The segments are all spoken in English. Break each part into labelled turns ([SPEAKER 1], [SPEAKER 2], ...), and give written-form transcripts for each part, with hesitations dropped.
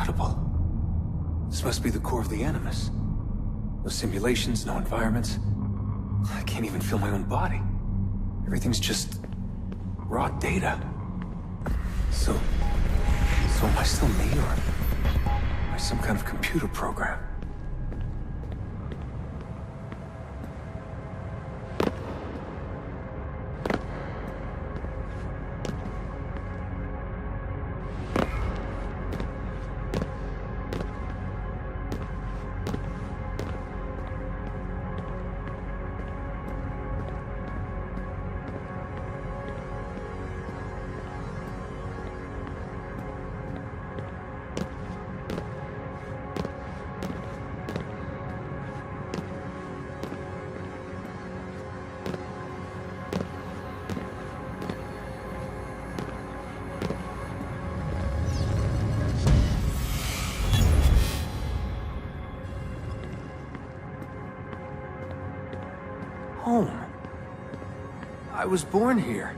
[SPEAKER 1] Incredible. This must be the core of the Animus. No simulations, no environments. I can't even feel my own body. Everything's just raw data. So am I still me, or am I some kind of computer program? Home. I was born here.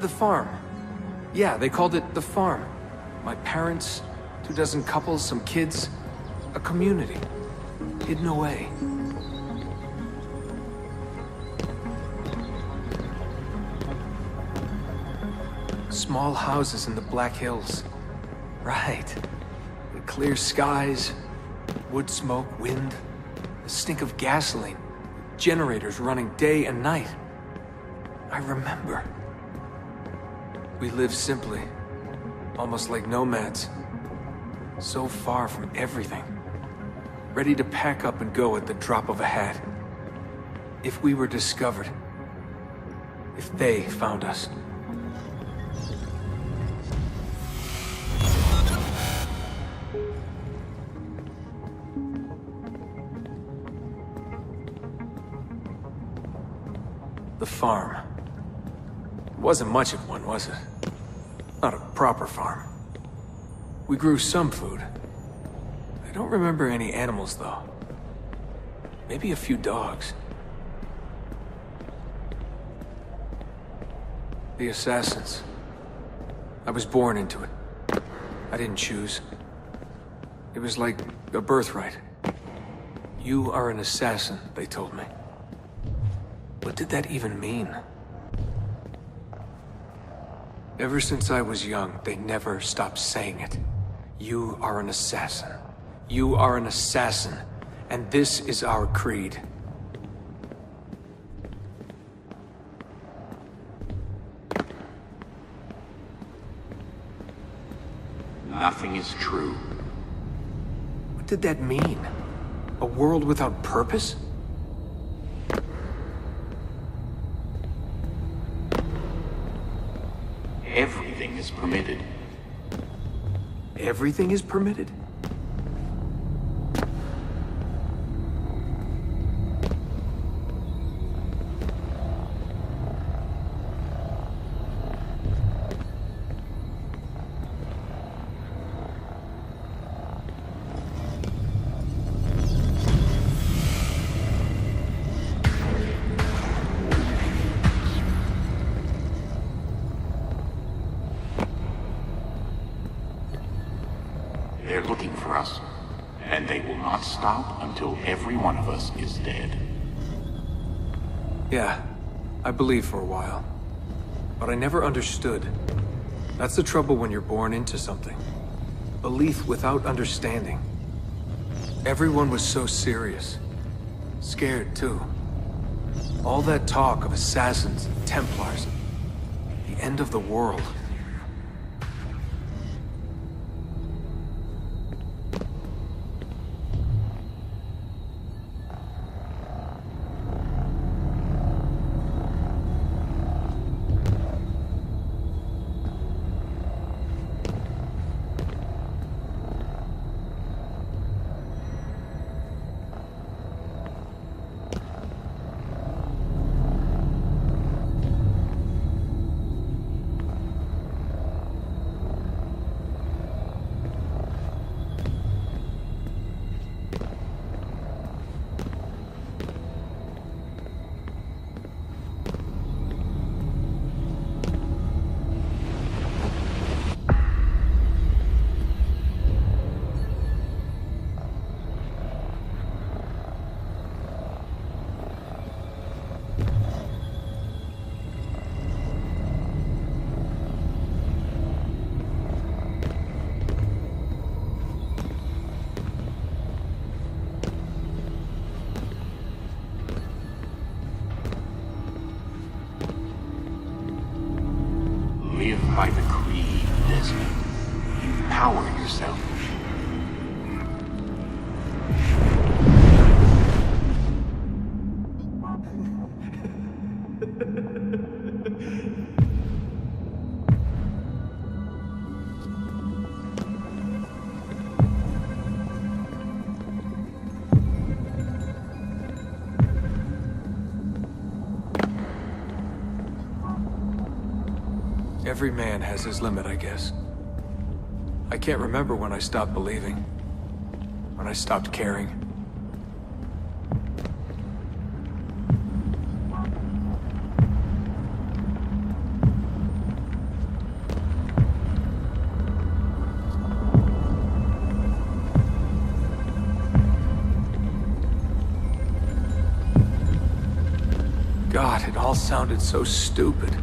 [SPEAKER 1] The farm. Yeah, they called it the farm. My parents, 24 couples, some kids, a community. Hidden away. Small houses in the Black Hills. Right. The clear skies, wood smoke, wind, the stink of gasoline. Generators running day and night. I remember. We lived simply, almost like nomads. So far from everything. Ready to pack up and go at the drop of a hat. If we were discovered. If they found us. The farm. It wasn't much of one, was it? Not a proper farm. We grew some food. I don't remember any animals, though. Maybe a few dogs. The assassins. I was born into it. I didn't choose. It was like a birthright. You are an assassin, they told me. What did that even mean? Ever since I was young, they never stopped saying it. You are an assassin. You are an assassin. And this is our creed.
[SPEAKER 2] Nothing is true.
[SPEAKER 1] What did that mean? A world without purpose?
[SPEAKER 2] Everything is permitted.
[SPEAKER 1] Everything is permitted?
[SPEAKER 2] They're looking for us, and they will not stop until every one of us is dead.
[SPEAKER 1] Yeah, I believed for a while. But I never understood. That's the trouble when you're born into something. Belief without understanding. Everyone was so serious. Scared, too. All that talk of assassins and Templars. The end of the world. Every man has his limit, I guess. I can't remember when I stopped believing. When I stopped caring. God, it all sounded so stupid.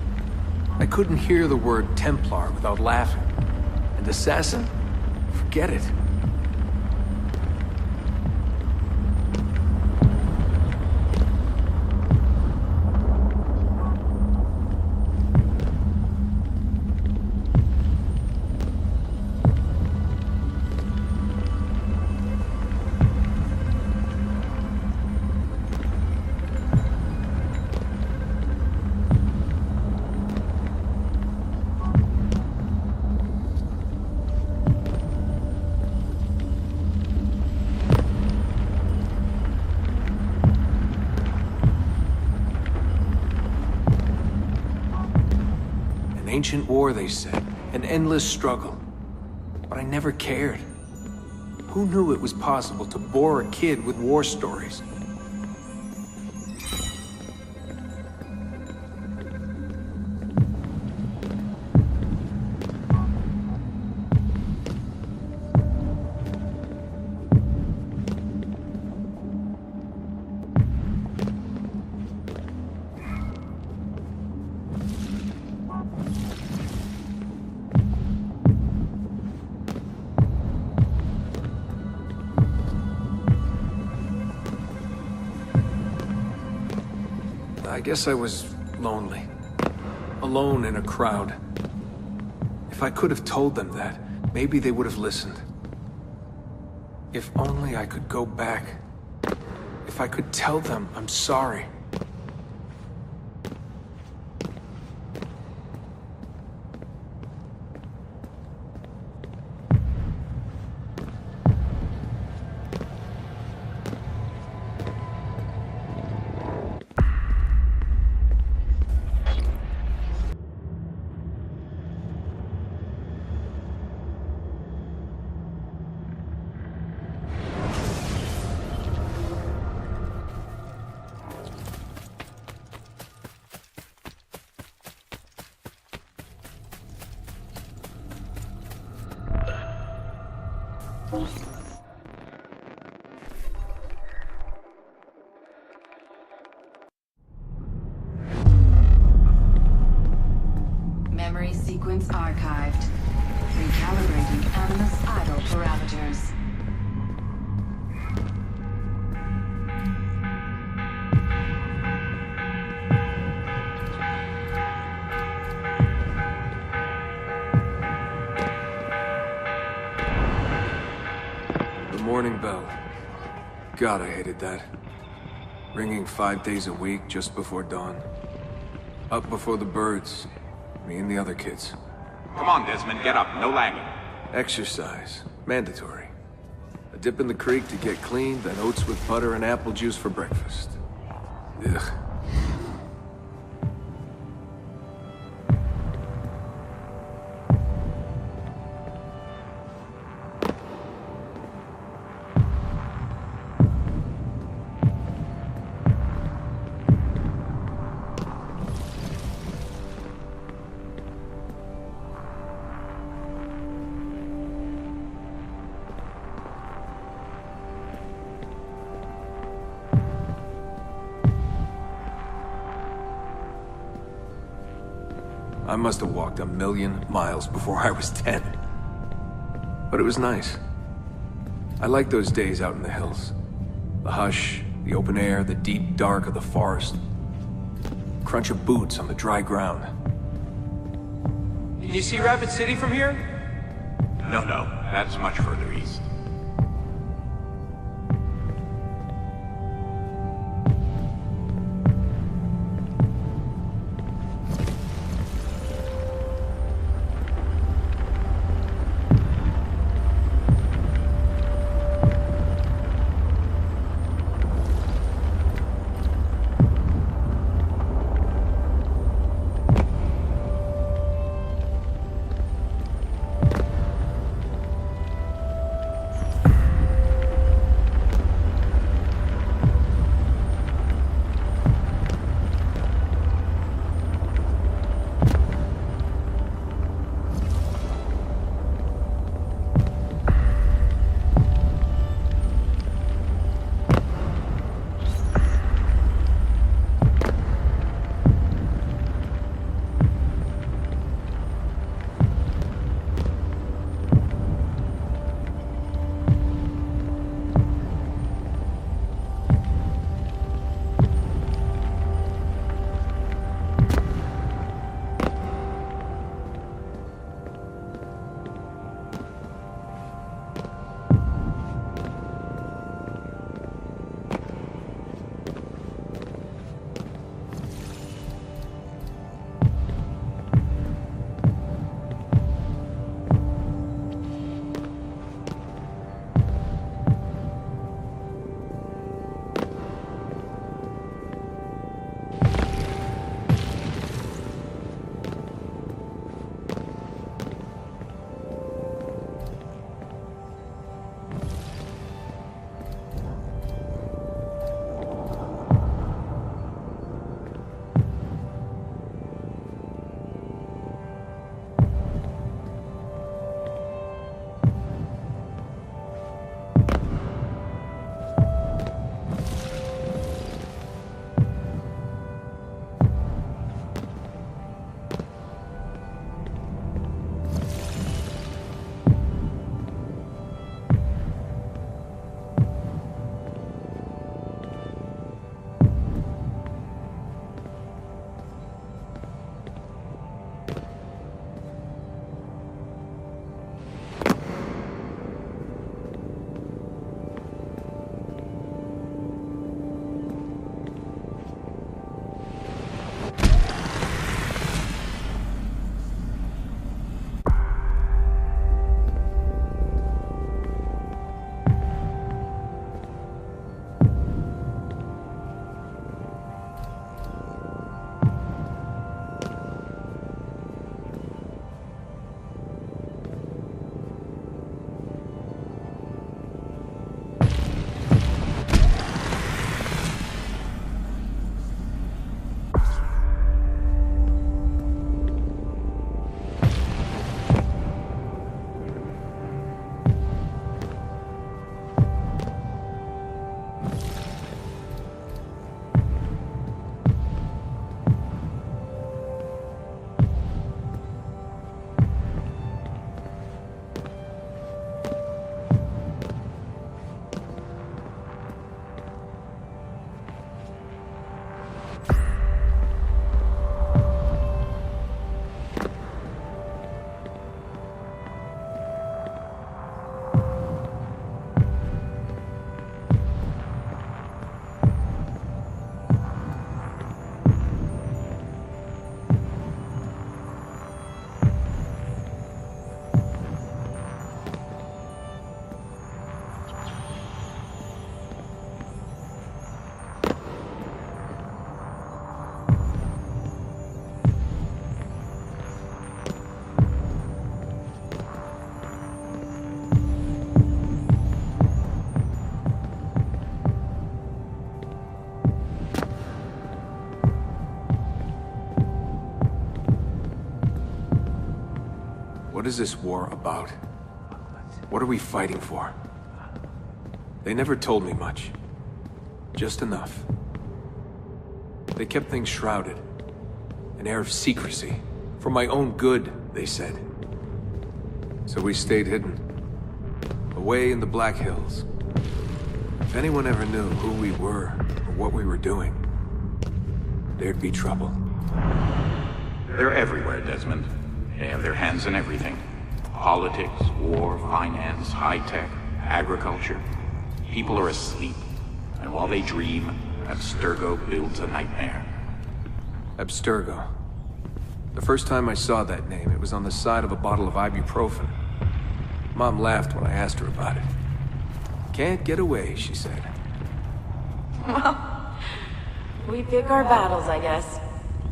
[SPEAKER 1] I couldn't hear the word Templar without laughing. And assassin? Forget it. Ancient war, they said. An endless struggle. But I never cared. Who knew it was possible to bore a kid with war stories? I guess I was lonely. Alone in a crowd. If I could have told them that, maybe they would have listened. If only I could go back. If I could tell them I'm sorry.
[SPEAKER 3] Memory sequence archived. Recalibrating Animus idle parameters.
[SPEAKER 1] The morning bell. God, I hated that. Ringing 5 days a week just before dawn. Up before the birds. Me and the other kids.
[SPEAKER 2] Come on, Desmond, get up. No lagging.
[SPEAKER 1] Exercise. Mandatory. A dip in the creek to get clean, then oats with butter and apple juice for breakfast. Ugh. I must have walked 1,000,000 miles before I was 10. But it was nice. I liked those days out in the hills. The hush, the open air, the deep dark of the forest. Crunch of boots on the dry ground.
[SPEAKER 4] Can you see Rapid City from here?
[SPEAKER 2] No, that's much further east.
[SPEAKER 1] is this war about? What are we fighting for? They never told me much. Just enough. They kept things shrouded. An air of secrecy. For my own good, they said. So we stayed hidden. Away in the Black Hills. If anyone ever knew who we were, or what we were doing, there'd be trouble.
[SPEAKER 2] They're everywhere, Desmond. They have their hands in everything. Politics, war, finance, high-tech, agriculture. People are asleep. And while they dream, Abstergo builds a nightmare.
[SPEAKER 1] Abstergo. The first time I saw that name, it was on the side of a bottle of ibuprofen. Mom laughed when I asked her about it. Can't get away, she said.
[SPEAKER 4] Well, we pick our battles, I guess.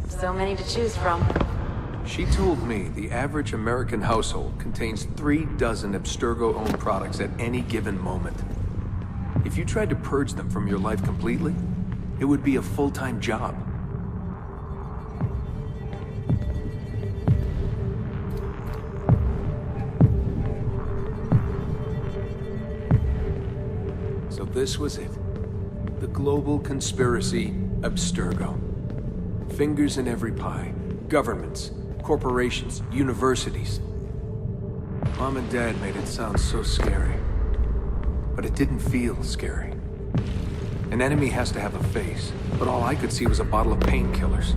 [SPEAKER 4] So many to choose from.
[SPEAKER 1] She told me the average American household contains 3 dozen Abstergo-owned products at any given moment. If you tried to purge them from your life completely, it would be a full-time job. So this was it. The global conspiracy, Abstergo. Fingers in every pie. Governments, corporations, universities. Mom and Dad made it sound so scary. But it didn't feel scary. An enemy has to have a face, but all I could see was a bottle of painkillers.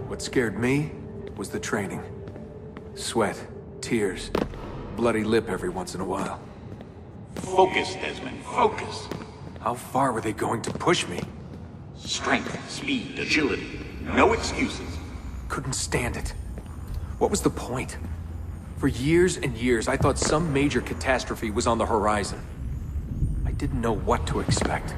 [SPEAKER 1] What scared me was the training. Sweat, tears, bloody lip every once in a while.
[SPEAKER 2] Focus, Desmond, focus.
[SPEAKER 1] How far were they going to push me?
[SPEAKER 2] Strength, speed, agility. No excuses.
[SPEAKER 1] Couldn't stand it. What was the point? For years and years, I thought some major catastrophe was on the horizon. I didn't know what to expect.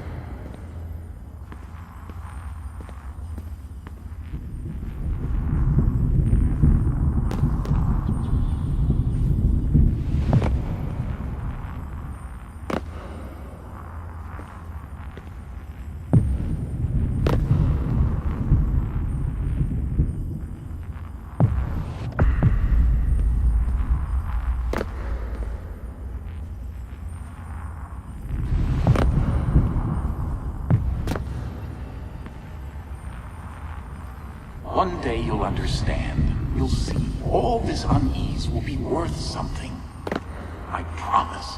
[SPEAKER 2] One day you'll understand. You'll see. All this unease will be worth something. I promise.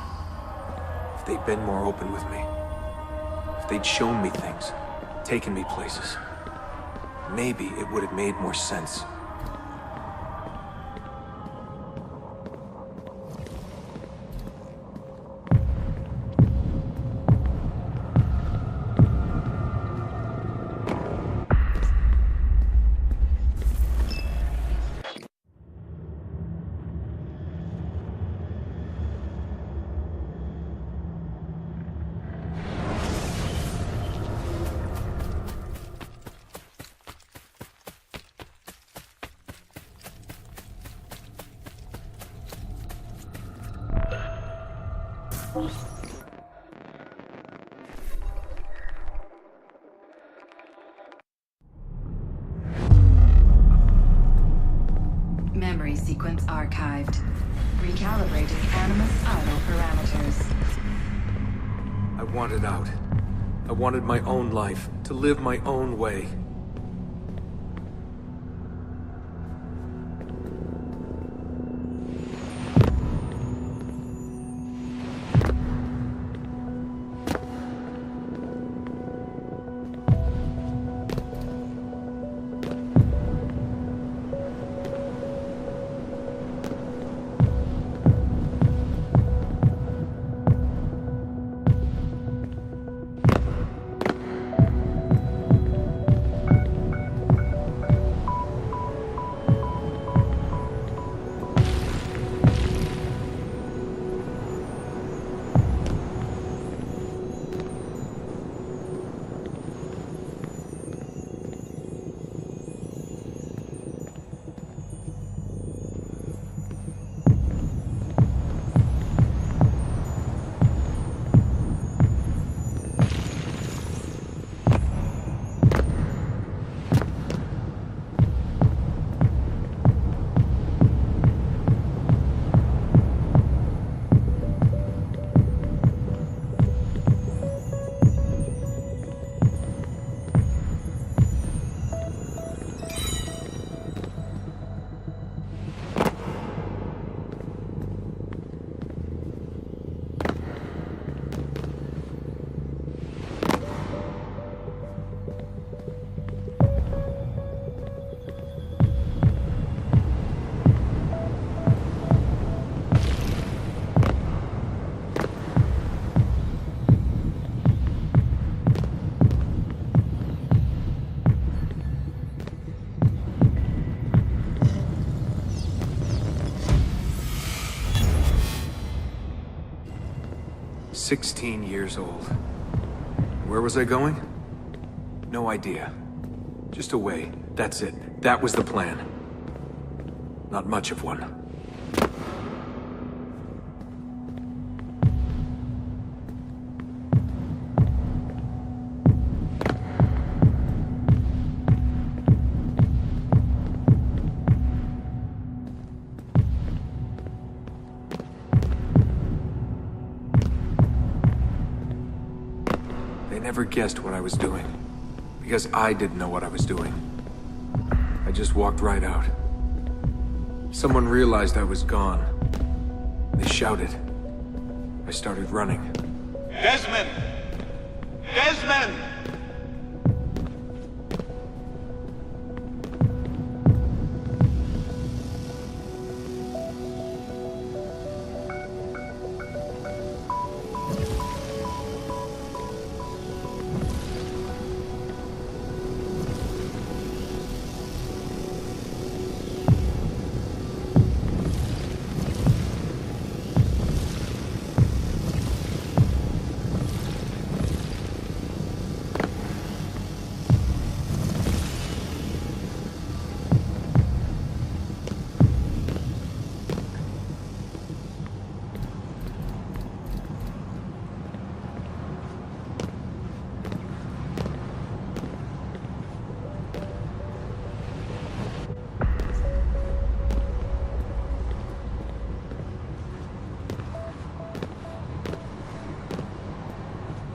[SPEAKER 1] If they'd been more open with me, if they'd shown me things, taken me places, maybe it would have made more sense.
[SPEAKER 3] Memory Memory sequence archived. Recalibrating Animus idle parameters.
[SPEAKER 1] I wanted out. I wanted my own life, to live my own way. "16 years old. Where was I going? No idea. Just away. That's it. That was the plan. Not much of one. They never guessed what I was doing, because I didn't know what I was doing. I just walked right out. Someone realized I was gone. They shouted. I started running.
[SPEAKER 2] Desmond! Desmond!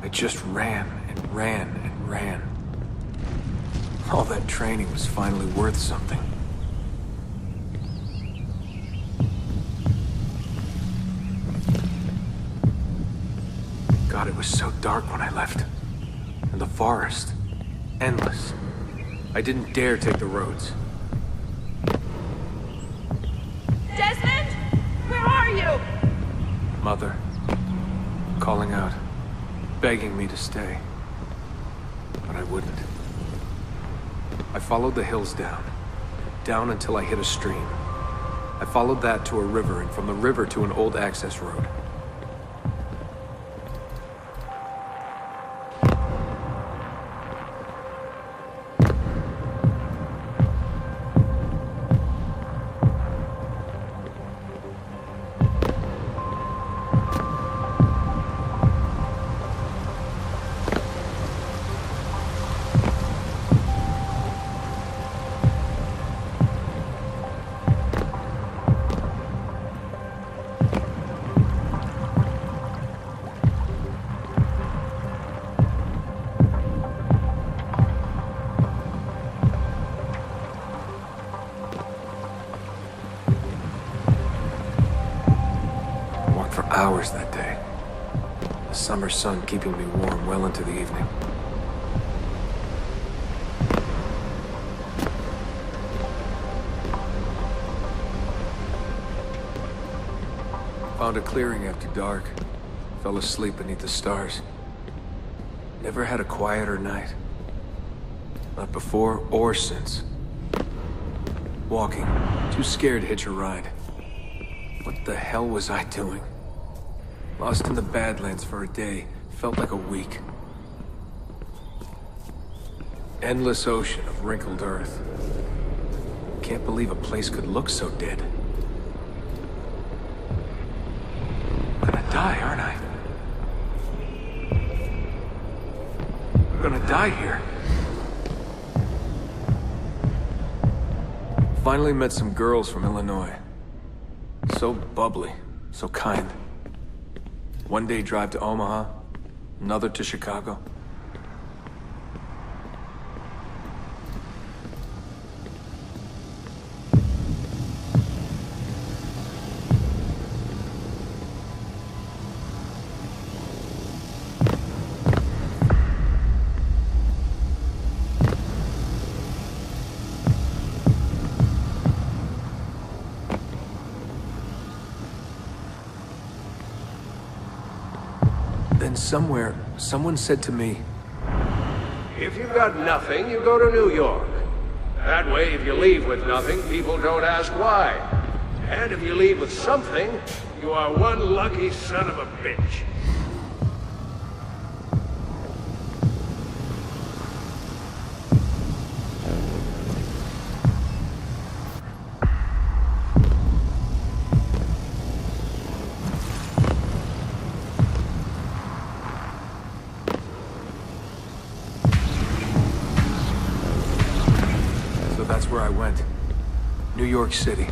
[SPEAKER 1] I just ran and ran and ran. All that training was finally worth something. God, it was so dark when I left. And the forest. Endless. I didn't dare take the roads.
[SPEAKER 4] Desmond? Where are you?
[SPEAKER 1] Mother. Calling out. Begging me to stay. But I wouldn't. I followed the hills down until I hit a stream. I followed that to a river, and from the river to an old access road. Summer sun keeping me warm well into the evening. Found a clearing after dark. Fell asleep beneath the stars. Never had a quieter night. Not before or since. Walking. Too scared to hitch a ride. What the hell was I doing? Lost in the Badlands for a day. Felt like a week. Endless ocean of wrinkled earth. Can't believe a place could look so dead. I'm gonna die, aren't I? I'm gonna die here. Finally met some girls from Illinois. So bubbly, so kind. One day drive to Omaha, another to Chicago. Then somewhere, someone said to me,
[SPEAKER 5] If you've got nothing, you go to New York. That way, if you leave with nothing, people don't ask why. And if you leave with something, you are one lucky son of a bitch.
[SPEAKER 1] Where I went. New York City.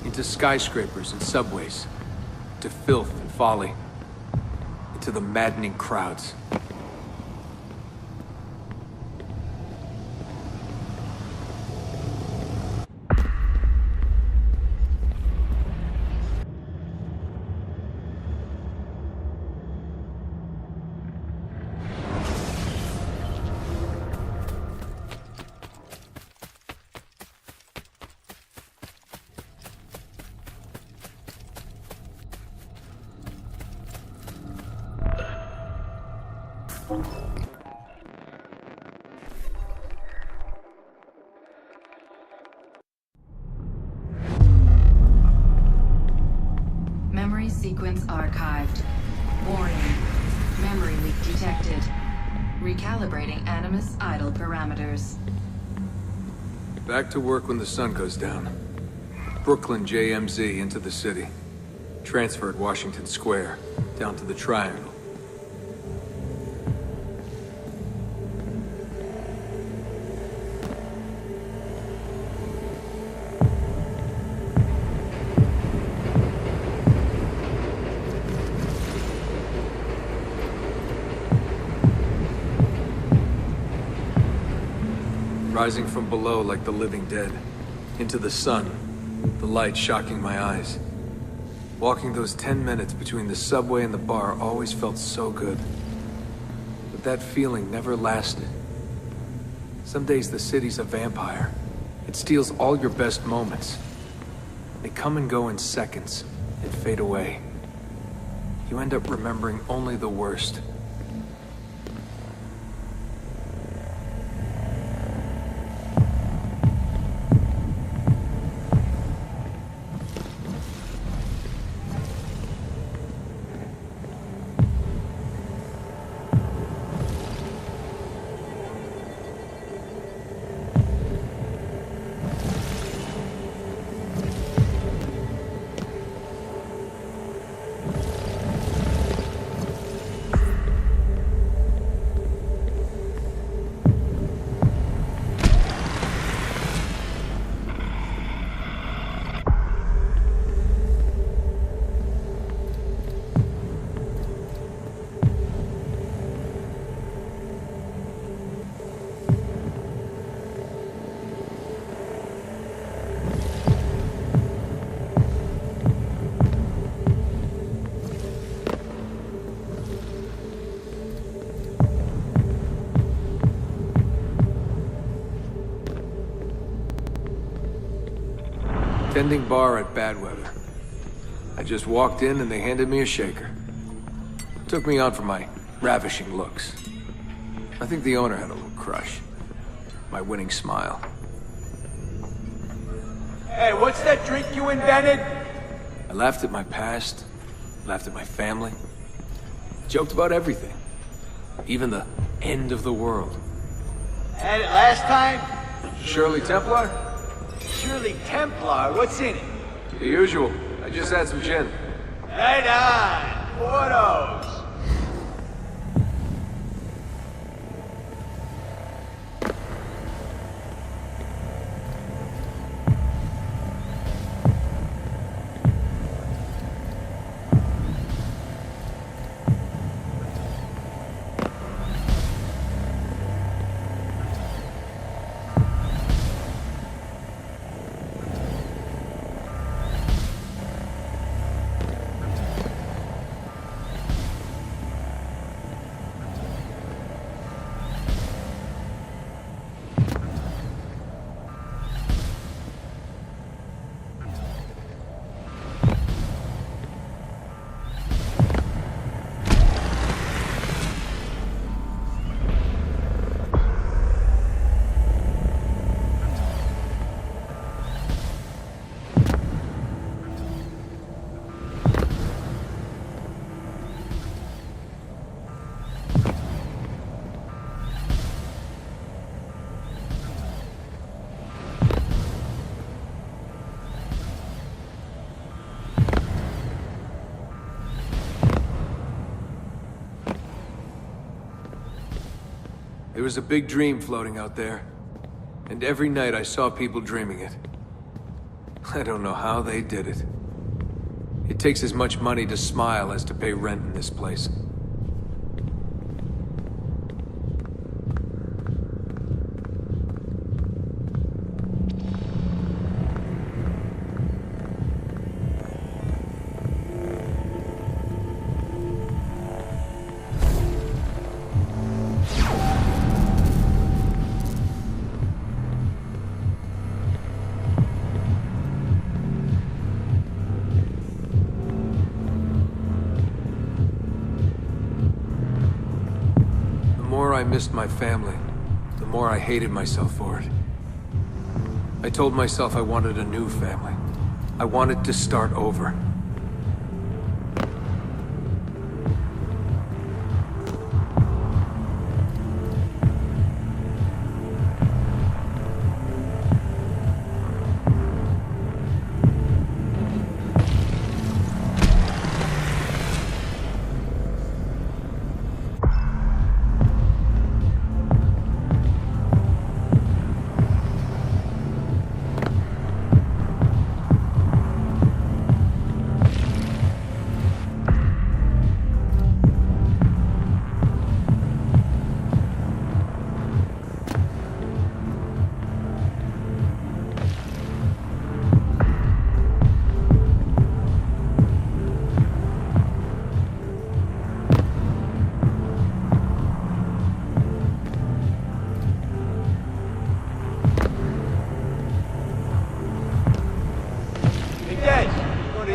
[SPEAKER 1] Into skyscrapers and subways. To filth and folly. Into the maddening crowds.
[SPEAKER 3] Memory sequence archived. Warning. Memory leak detected. Recalibrating Animus idle parameters.
[SPEAKER 1] Back to work when the sun goes down. Brooklyn JMZ into the city. Transferred Washington Square, down to the Triangle. Rising from below like the living dead. Into the sun, the light shocking my eyes. Walking those 10 minutes between the subway and the bar always felt so good. But that feeling never lasted. Some days the city's a vampire. It steals all your best moments. They come and go in seconds, and fade away. You end up remembering only the worst. tending bar at Badweather. I just walked in and they handed me a shaker. Took me on for my ravishing looks. I think the owner had a little crush. My winning smile.
[SPEAKER 6] Hey, what's that drink you invented?
[SPEAKER 1] I laughed at my past, laughed at my family, joked about everything. Even the end of the world.
[SPEAKER 6] Had it last time?
[SPEAKER 1] Shirley Templar?
[SPEAKER 6] Shirley Templar, what's in it?
[SPEAKER 1] The usual. I just had some gin.
[SPEAKER 6] Right on, photos.
[SPEAKER 1] There was a big dream floating out there, and every night I saw people dreaming it. I don't know how they did it. It takes as much money to smile as to pay rent in this place. The more I missed my family, the more I hated myself for it. I told myself I wanted a new family. I wanted to start over.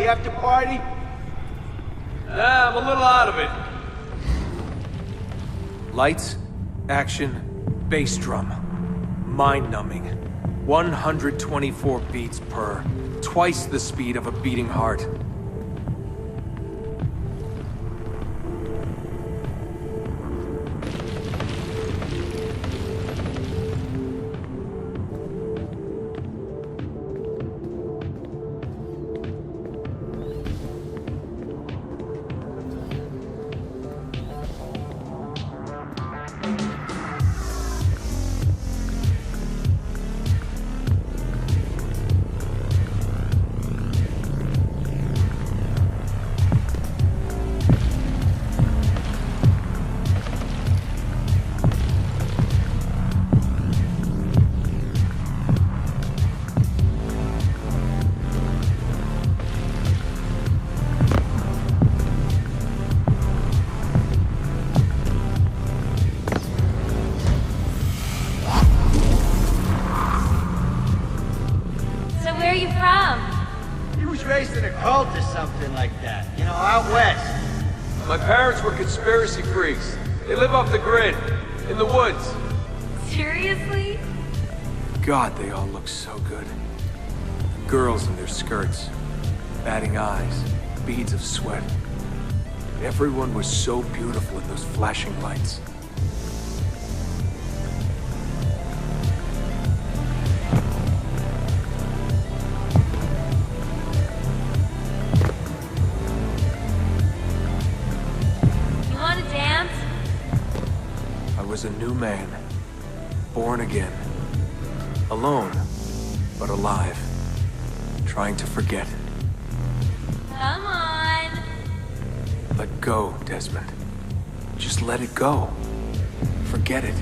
[SPEAKER 6] After party?
[SPEAKER 5] I'm a little out of it.
[SPEAKER 1] Lights, action, bass drum. Mind-numbing. 124 beats per. Twice the speed of a beating heart.
[SPEAKER 6] something like that. You know, out west.
[SPEAKER 1] My parents were conspiracy freaks. They live off the grid, in the woods.
[SPEAKER 4] Seriously?
[SPEAKER 1] God, they all look so good. Girls in their skirts, batting eyes, beads of sweat. Everyone was so beautiful in those flashing lights.
[SPEAKER 4] You want to dance?
[SPEAKER 1] I was a new man, born again. Alone, but alive. Trying to forget.
[SPEAKER 4] Come on.
[SPEAKER 1] Let go, Desmond. Just let it go. Forget it.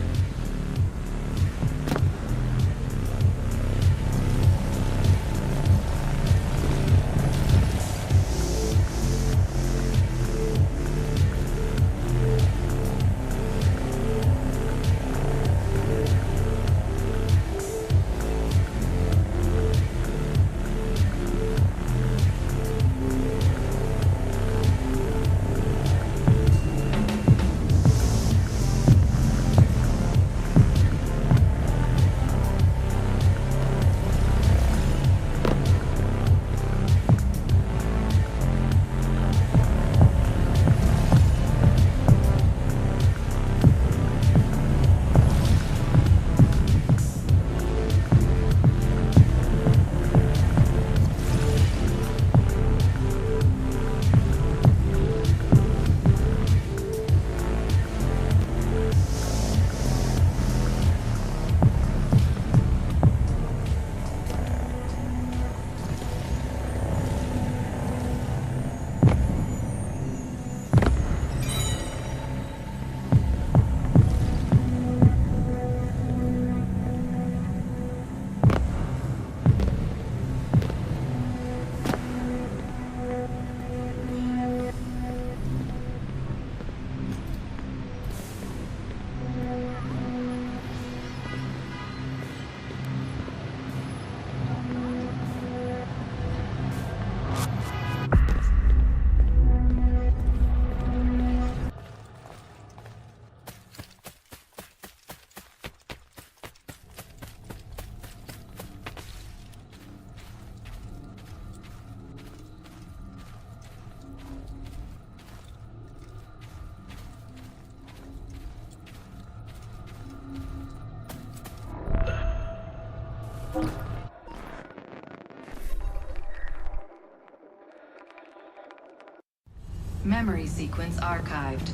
[SPEAKER 3] Memory sequence archived.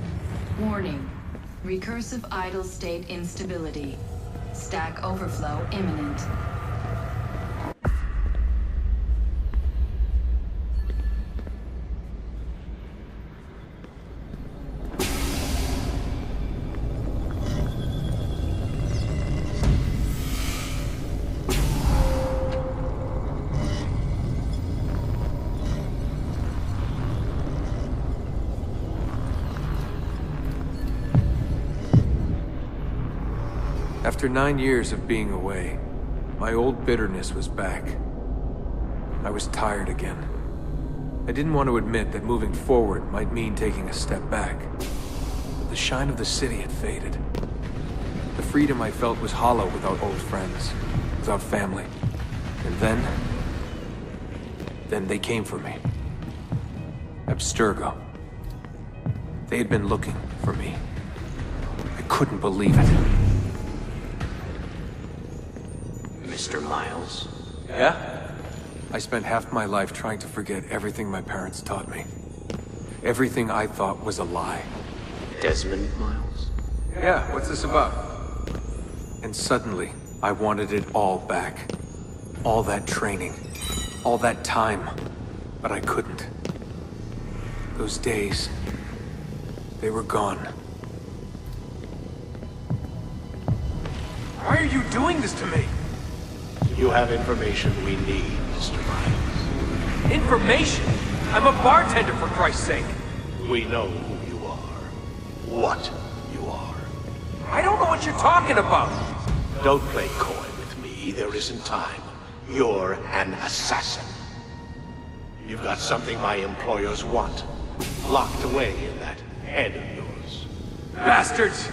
[SPEAKER 3] Warning. Recursive idle state instability. Stack overflow imminent.
[SPEAKER 1] After 9 years of being away, my old bitterness was back. I was tired again. I didn't want to admit that moving forward might mean taking a step back. But the shine of the city had faded. The freedom I felt was hollow without old friends, without family. And then they came for me. Abstergo. They had been looking for me. I couldn't believe it.
[SPEAKER 7] Mr. Miles?
[SPEAKER 1] Yeah? I spent half my life trying to forget everything my parents taught me. Everything I thought was a lie.
[SPEAKER 7] Desmond Miles?
[SPEAKER 1] Yeah, what's this about? And suddenly, I wanted it all back. All that training. All that time. But I couldn't. Those days, they were gone. Why are you doing this to me?
[SPEAKER 8] You have information we need, Mr. Miles.
[SPEAKER 1] Information? I'm a bartender, for Christ's sake.
[SPEAKER 8] We know who you are. What you are.
[SPEAKER 1] I don't know what you're talking about.
[SPEAKER 8] Don't play coy with me. There isn't time. You're an assassin. You've got something my employers want, locked away in that head of yours.
[SPEAKER 1] Bastards!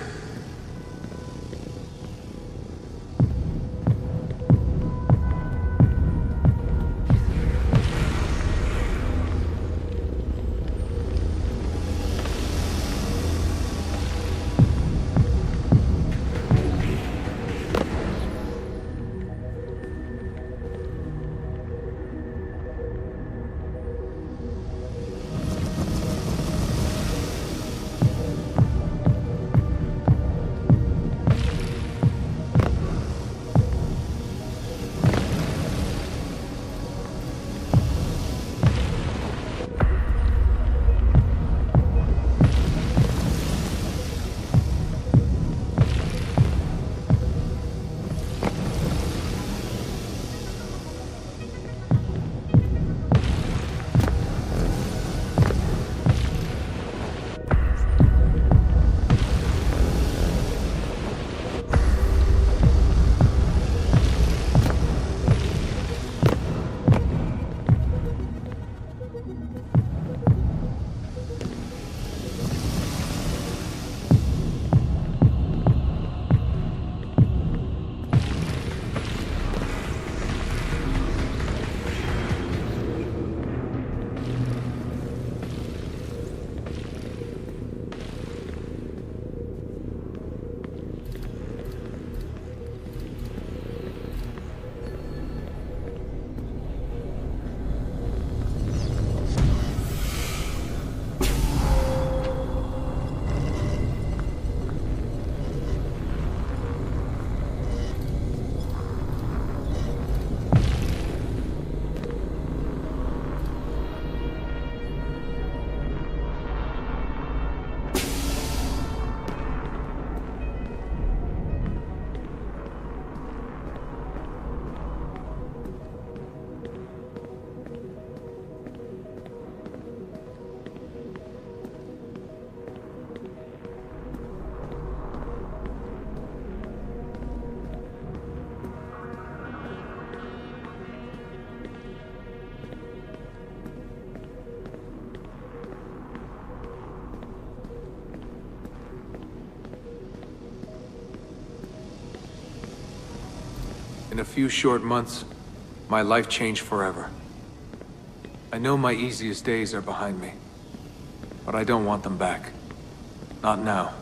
[SPEAKER 1] In a few short months, my life changed forever. I know my easiest days are behind me, but I don't want them back. Not now.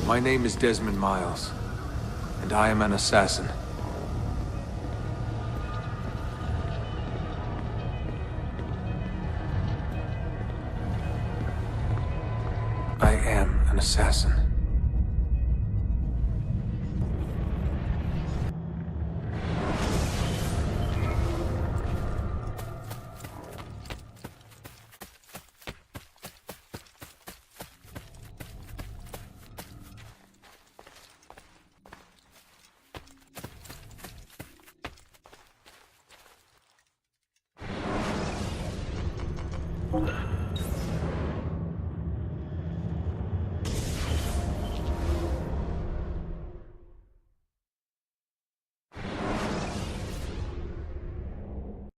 [SPEAKER 1] My name is Desmond Miles, and I am an assassin. I am an assassin.